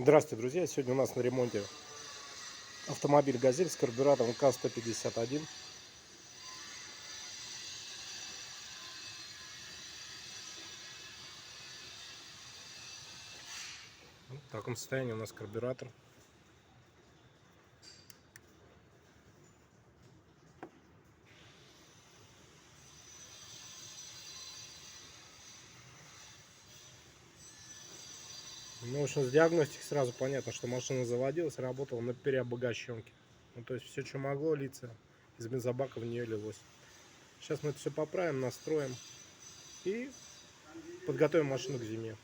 Здравствуйте, друзья! Сегодня у нас на ремонте автомобиль «Газель» с карбюратором КАЗ-151. В таком состоянии у нас карбюратор. Ну, в общем, с диагностики сразу понятно, что машина заводилась, работала на переобогащенке. Ну, то есть все, что могло литься, из бензобака в нее лилось. Сейчас мы это все поправим, настроим и подготовим машину к зиме.